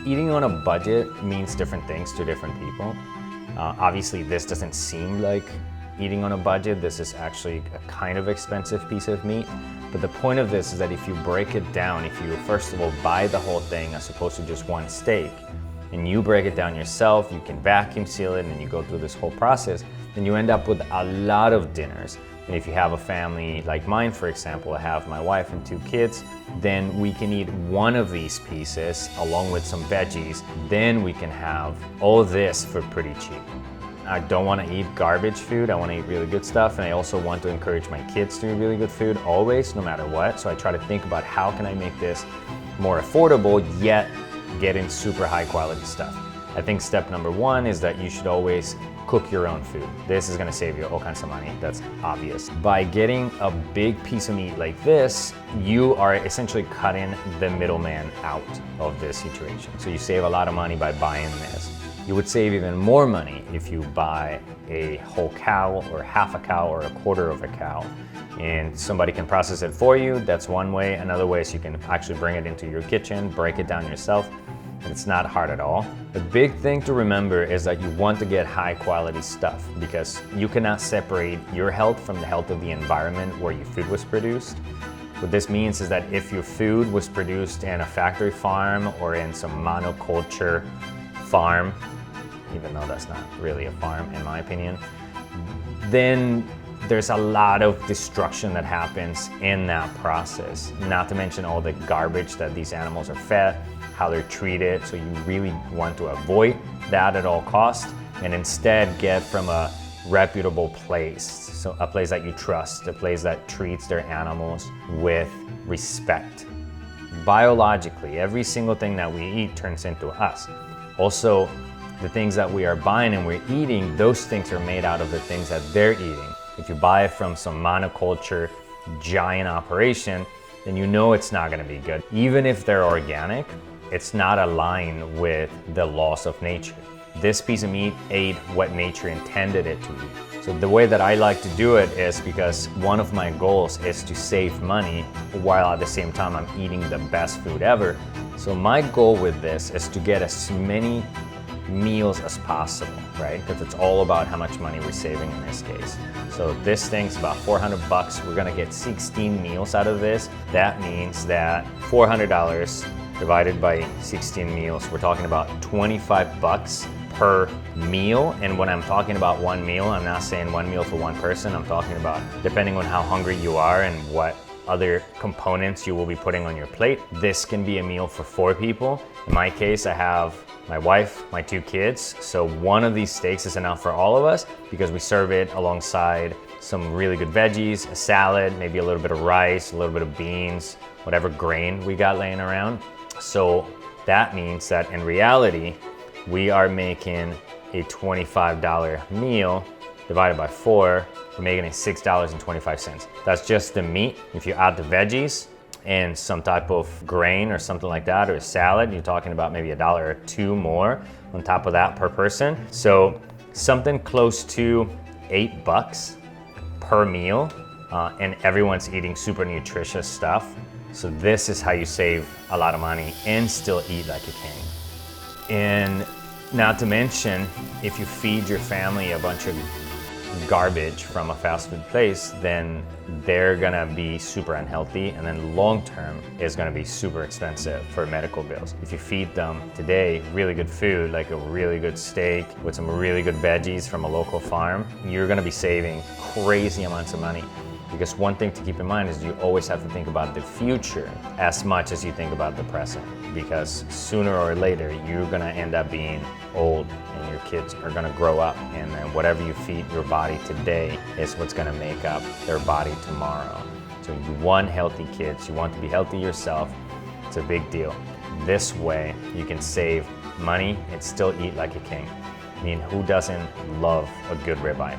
Eating on a budget means different things to different people. Obviously, this doesn't seem like eating on a budget. This is actually a kind of expensive piece of meat. But the point of this is that if you break it down, if you first of all buy the whole thing as opposed to just one steak, and you break it down yourself, you can vacuum seal it and you go through this whole process, then you end up with a lot of dinners. And if you have a family like mine, for example, I have my wife and 2 kids, then we can eat one of these pieces along with some veggies. Then we can have all this for pretty cheap. I don't want to eat garbage food. I want to eat really good stuff. And I also want to encourage my kids to eat really good food always, no matter what. So I try to think about how can I make this more affordable, yet get in super high quality stuff. I think step number 1 is that you should always cook your own food. This is gonna save you all kinds of money, that's obvious. By getting a big piece of meat like this, you are essentially cutting the middleman out of this situation. So you save a lot of money by buying this. You would save even more money if you buy a whole cow or half a cow or a quarter of a cow, and somebody can process it for you. That's one way. Another way is you can actually bring it into your kitchen, break it down yourself, and it's not hard at all. The big thing to remember is that you want to get high quality stuff because you cannot separate your health from the health of the environment where your food was produced. What this means is that if your food was produced in a factory farm or in some monoculture farm, even though that's not really a farm in my opinion, then there's a lot of destruction that happens in that process. Not to mention all the garbage that these animals are fed, how they're treated. So you really want to avoid that at all costs and instead get from a reputable place. So a place that you trust, a place that treats their animals with respect. Biologically, every single thing that we eat turns into us. Also, the things that we are buying and we're eating, those things are made out of the things that they're eating. If you buy it from some monoculture giant operation, then you know it's not gonna be good. Even if they're organic, it's not aligned with the laws of nature. This piece of meat ate what nature intended it to eat. So the way that I like to do it is because one of my goals is to save money while at the same time I'm eating the best food ever. So my goal with this is to get as many meals as possible, right? Because it's all about how much money we're saving in this case. So this thing's about 400 bucks. We're gonna get 16 meals out of this. That means that $400 divided by 16 meals, we're talking about 25 bucks per meal. And when I'm talking about one meal, I'm not saying one meal for one person. I'm talking about depending on how hungry you are and what other components you will be putting on your plate. This can be a meal for 4 people. In my case, I have my wife, my 2 kids. So one of these steaks is enough for all of us because we serve it alongside some really good veggies, a salad, maybe a little bit of rice, a little bit of beans, whatever grain we got laying around. So that means that in reality, we are making a $25 meal divided by 4, we're making it $6.25. That's just the meat. If you add the veggies and some type of grain or something like that, or a salad, you're talking about maybe $1 or $2 more on top of that per person. So something close to $8 per meal, and everyone's eating super nutritious stuff. So this is how you save a lot of money and still eat like a king. And not to mention, if you feed your family a bunch of garbage from a fast food place, then they're gonna be super unhealthy, and then long term is gonna be super expensive for medical bills. If you feed them today really good food, like a really good steak with some really good veggies from a local farm, you're gonna be saving crazy amounts of money. Because one thing to keep in mind is you always have to think about the future as much as you think about the present. Because sooner or later, you're gonna end up being old and your kids are gonna grow up, and then whatever you feed your body today is what's gonna make up their body tomorrow. So you want healthy kids, you want to be healthy yourself, it's a big deal. This way, you can save money and still eat like a king. I mean, who doesn't love a good ribeye?